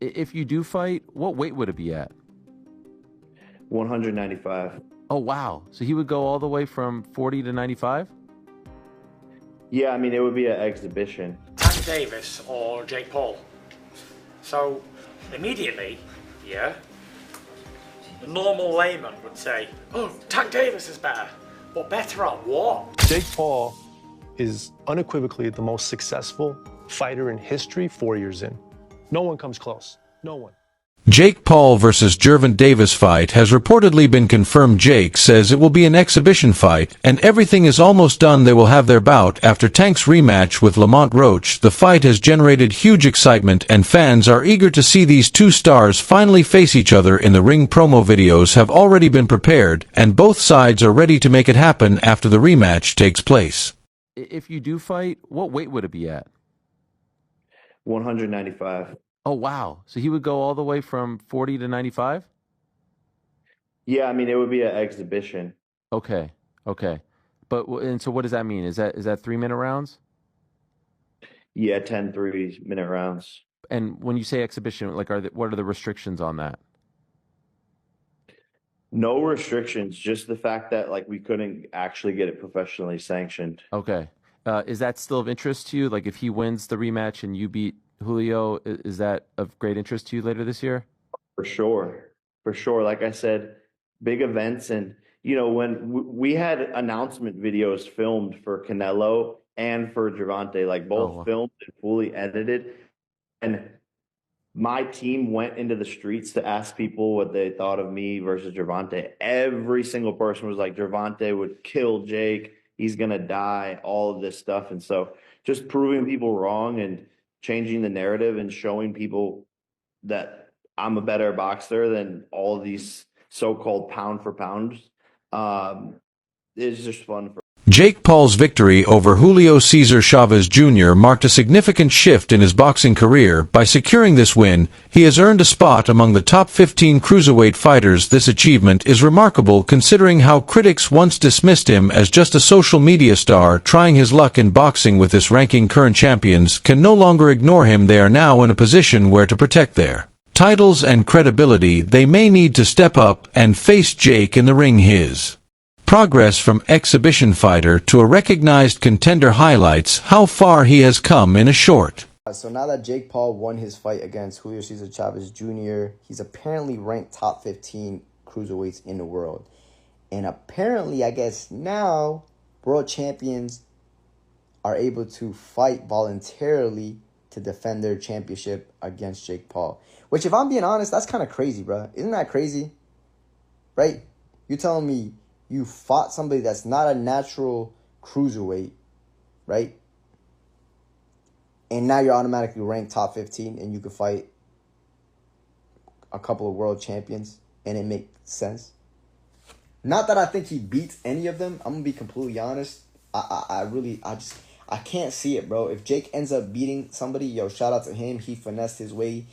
If you do fight, what weight would it be at? 195. Oh, wow. So he would go all the way from 40 to 95? Yeah, I mean, it would be an exhibition. Tank Davis or Jake Paul. So, immediately, yeah, the normal layman would say, oh, Tank Davis is better. But better at what? Jake Paul is unequivocally the most successful fighter in history 4 years in. No one comes close. No one. Jake Paul versus Gervonta Davis fight has reportedly been confirmed. Jake says it will be an exhibition fight, and everything is almost done. They will have their bout after Tank's rematch with Lamont Roach. The fight has generated huge excitement, and fans are eager to see these two stars finally face each other in the ring. Promo videos have already been prepared, and both sides are ready to make it happen after the rematch takes place. If you do fight, what weight would it be at? 195. Oh, wow. So he would go all the way from 40 to 95? Yeah, I mean, it would be an exhibition. Okay. Okay. And so what does that mean? Is that 3-minute rounds? Yeah, 10 3-minute rounds. And when you say exhibition, like, what are the restrictions on that? No restrictions, just the fact that like we couldn't actually get it professionally sanctioned. Okay. Is that still of interest to you? Like, if he wins the rematch and you beat Julio, is that of great interest to you later this year? For sure. For sure. Like I said, big events. And, you know, when we had announcement videos filmed for Canelo and for Gervonta, like both filmed and fully edited. And my team went into the streets to ask people what they thought of me versus Gervonta. Every single person was like, Gervonta would kill Jake. He's going to die, all of this stuff. And so just proving people wrong and changing the narrative and showing people that I'm a better boxer than all of these so-called pound for pound is just fun for. Jake Paul's victory over Julio Cesar Chavez Jr. marked a significant shift in his boxing career. By securing this win, he has earned a spot among the top 15 cruiserweight fighters. This achievement is remarkable considering how critics once dismissed him as just a social media star trying his luck in boxing. With this ranking, current champions can no longer ignore him. They are now in a position where to protect their titles and credibility. They may need to step up and face Jake in the ring. His progress from exhibition fighter to a recognized contender highlights how far he has come in a short. So now that Jake Paul won his fight against Julio Cesar Chavez Jr., he's apparently ranked top 15 cruiserweights in the world. And apparently, I guess now, world champions are able to fight voluntarily to defend their championship against Jake Paul. Which, if I'm being honest, that's kind of crazy, bro. Isn't that crazy? Right? You're telling me you fought somebody that's not a natural cruiserweight, right? And now you're automatically ranked top 15 and you could fight a couple of world champions and it makes sense. Not that I think he beats any of them. I'm going to be completely honest. I can't see it, bro. If Jake ends up beating somebody, yo, shout out to him. He finessed his way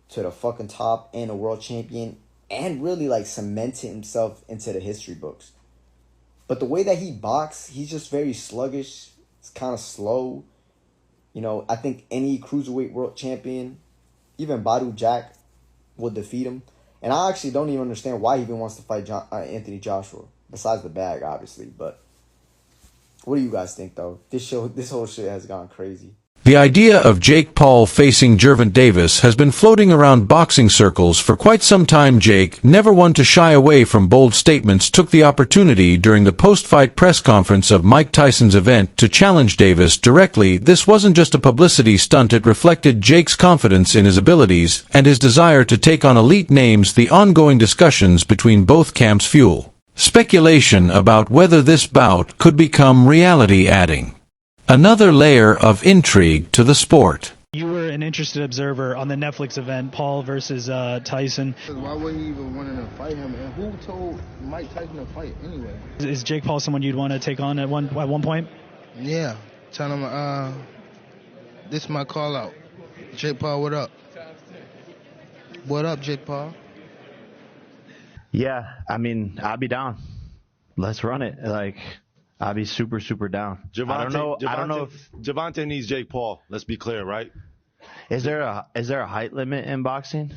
to the fucking top and a world champion and really like cemented himself into the history books. But the way that he boxes, he's just very sluggish. It's kind of slow. You know, I think any cruiserweight world champion, even Badu Jack, will defeat him. And I actually don't even understand why he even wants to fight Anthony Joshua. Besides the bag, obviously. But what do you guys think, though? This whole shit has gone crazy. The idea of Jake Paul facing Gervonta Davis has been floating around boxing circles for quite some time. Jake, never one to shy away from bold statements, took the opportunity during the post-fight press conference of Mike Tyson's event to challenge Davis directly. This wasn't just a publicity stunt. It reflected Jake's confidence in his abilities and his desire to take on elite names. The ongoing discussions between both camps fuel speculation about whether this bout could become reality, adding another layer of intrigue to the sport. You were an interested observer on the Netflix event, Paul versus Tyson. Why wouldn't you even want to fight him? And who told Mike Tyson to fight anyway? Is Jake Paul someone you'd want to take on at one point? Yeah. Tell him, this is my call out. Jake Paul, what up? What up, Jake Paul? Yeah, I mean, I'll be down. Let's run it. Like, I'll be super, super down. I don't know if Gervonta needs Jake Paul. Let's be clear, right? Is there a height limit in boxing?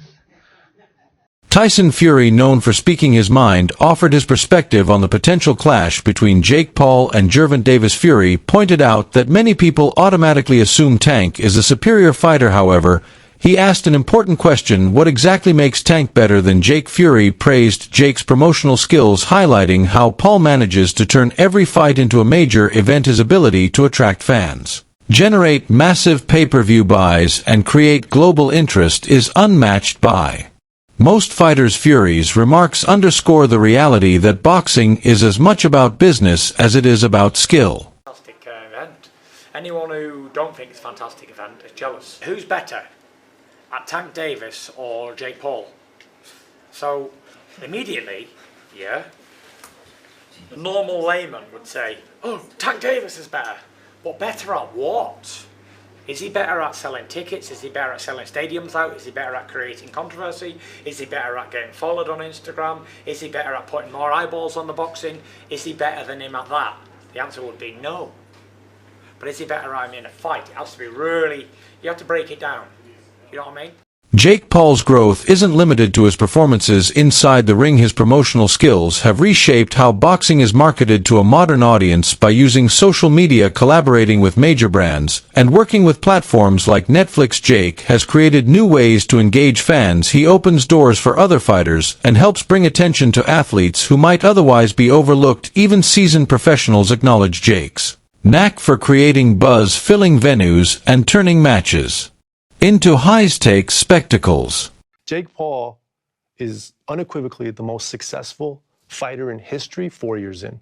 Tyson Fury, known for speaking his mind, offered his perspective on the potential clash between Jake Paul and Gervonta Davis. Fury pointed out that many people automatically assume Tank is the superior fighter. However, he asked an important question: what exactly makes Tank better than Jake? Fury praised Jake's promotional skills, highlighting how Paul manages to turn every fight into a major event. His ability to attract fans, generate massive pay-per-view buys, and create global interest is unmatched by most fighters. Fury's remarks underscore the reality that boxing is as much about business as it is about skill. Fantastic event. Anyone who don't think it's a fantastic event is jealous. Who's better, at Tank Davis or Jake Paul? So immediately, yeah, the normal layman would say, oh, Tank Davis is better. But better at what? Is he better at selling tickets? Is he better at selling stadiums out? Is he better at creating controversy? Is he better at getting followed on Instagram? Is he better at putting more eyeballs on the boxing? Is he better than him at that? The answer would be no. But is he better at him in a fight? It has to be really, you have to break it down. You know what I mean? Jake Paul's growth isn't limited to his performances inside the ring. His promotional skills have reshaped how boxing is marketed to a modern audience by using social media, collaborating with major brands, and working with platforms like Netflix. Jake has created new ways to engage fans. He opens doors for other fighters and helps bring attention to athletes who might otherwise be overlooked. Even seasoned professionals acknowledge Jake's knack for creating buzz, filling venues, and turning matches into high-stakes spectacles. Jake Paul is unequivocally the most successful fighter in history 4 years in.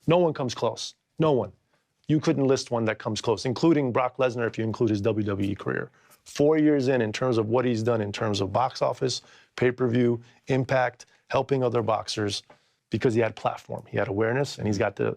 No one comes close. No one. You couldn't list one that comes close, including Brock Lesnar if you include his WWE career. 4 years in terms of what he's done in terms of box office, pay-per-view, impact, helping other boxers, because he had platform, he had awareness, and he's got the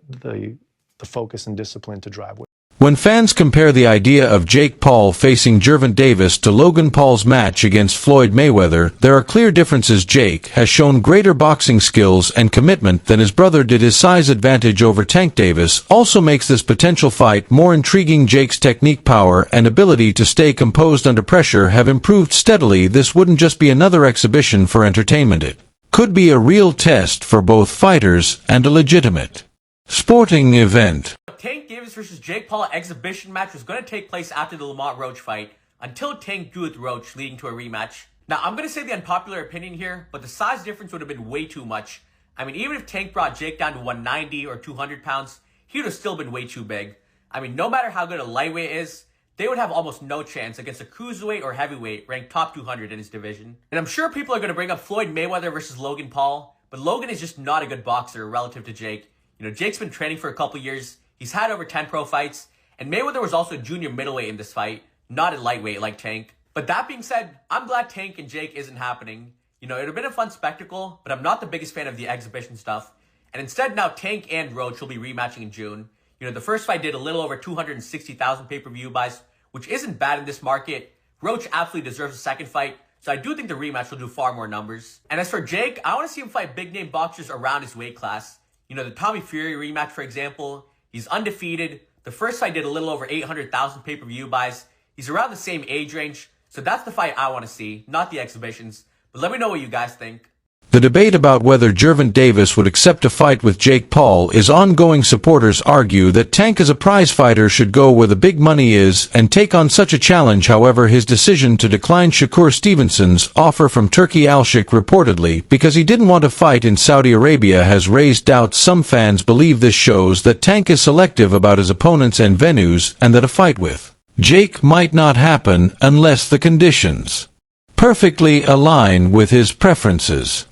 focus and discipline to drive with. When fans compare the idea of Jake Paul facing Gervonta Davis to Logan Paul's match against Floyd Mayweather, there are clear differences. Jake has shown greater boxing skills and commitment than his brother did. His size advantage over Tank Davis also makes this potential fight more intriguing. Jake's technique, power, and ability to stay composed under pressure have improved steadily. This wouldn't just be another exhibition for entertainment. It could be a real test for both fighters and a legitimate sporting event. Tank Davis versus Jake Paul exhibition match was going to take place after the Lamont Roach fight until Tank drew with Roach, leading to a rematch. Now, I'm going to say the unpopular opinion here, but the size difference would have been way too much. I mean, even if Tank brought Jake down to 190 or 200 pounds, he would have still been way too big. I mean, no matter how good a lightweight is, they would have almost no chance against a cruiserweight or heavyweight ranked top 200 in his division. And I'm sure people are going to bring up Floyd Mayweather versus Logan Paul, but Logan is just not a good boxer relative to Jake. You know, Jake's been training for a couple years. He's had over 10 pro fights, and Mayweather was also a junior middleweight in this fight, not a lightweight like Tank. But that being said, I'm glad Tank and Jake isn't happening. You know, it would have been a fun spectacle, but I'm not the biggest fan of the exhibition stuff. And instead now Tank and Roach will be rematching in June. You know, the first fight did a little over 260,000 pay-per-view buys, which isn't bad in this market. Roach absolutely deserves a second fight, so I do think the rematch will do far more numbers. And as for Jake, I want to see him fight big-name boxers around his weight class. You know, the Tommy Fury rematch, for example. He's undefeated. The first fight did a little over 800,000 pay-per-view buys. He's around the same age range. So that's the fight I want to see, not the exhibitions. But let me know what you guys think. The debate about whether Gervonta Davis would accept a fight with Jake Paul is ongoing. Supporters argue that Tank as a prize fighter should go where the big money is and take on such a challenge. However, his decision to decline Shakur Stevenson's offer from Turki Al-Sheikh, reportedly because he didn't want to fight in Saudi Arabia, has raised doubts. Some fans believe this shows that Tank is selective about his opponents and venues, and that a fight with Jake might not happen unless the conditions perfectly align with his preferences.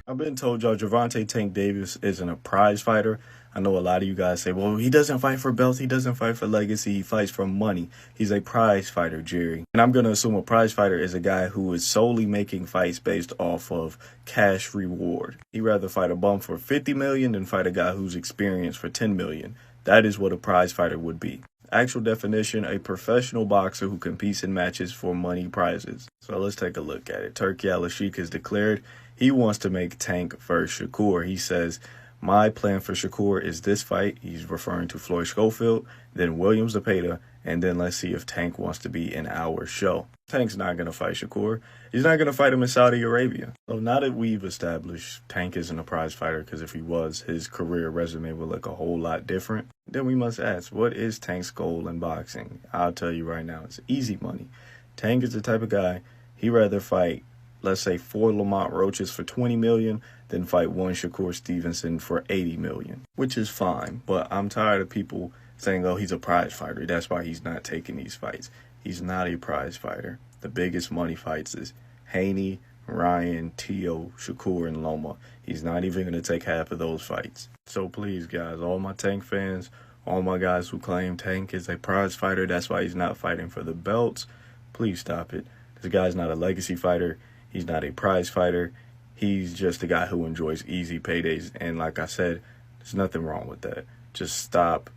I've been told y'all Gervonta Tank Davis isn't a prize fighter. I know a lot of you guys say, well, he doesn't fight for belts, he doesn't fight for legacy, he fights for money. He's a prize fighter, Jerry. And I'm going to assume a prize fighter is a guy who is solely making fights based off of cash reward. He'd rather fight a bum for $50 million than fight a guy who's experienced for $10 million. That is what a prize fighter would be. Actual definition, a professional boxer who competes in matches for money prizes. So let's take a look at it. Turki Al-Sheikh has declared he wants to make Tank versus Shakur. He says, My plan for Shakur is this fight. He's referring to Floyd Schofield, then Williams Zepeda, and then let's see if Tank wants to be in our show. Tank's not going to fight Shakur. He's not going to fight him in Saudi Arabia. So now that we've established Tank isn't a prize fighter, because if he was, his career resume would look a whole lot different, then we must ask, what is Tank's goal in boxing? I'll tell you right now, it's easy money. Tank is the type of guy, he'd rather fight, let's say, 4 Lamont Roaches for $20 million than fight 1 Shakur Stevenson for $80 million, which is fine. But I'm tired of people saying, oh, he's a prize fighter. That's why he's not taking these fights. He's not a prize fighter. The biggest money fights is Haney, Ryan, Tio, Shakur, and Loma. He's not even going to take half of those fights. So please, guys, all my Tank fans, all my guys who claim Tank is a prize fighter, that's why he's not fighting for the belts, please stop it. This guy's not a legacy fighter. He's not a prize fighter. He's just a guy who enjoys easy paydays. And like I said, there's nothing wrong with that. Just stop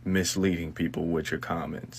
misleading people with your comments.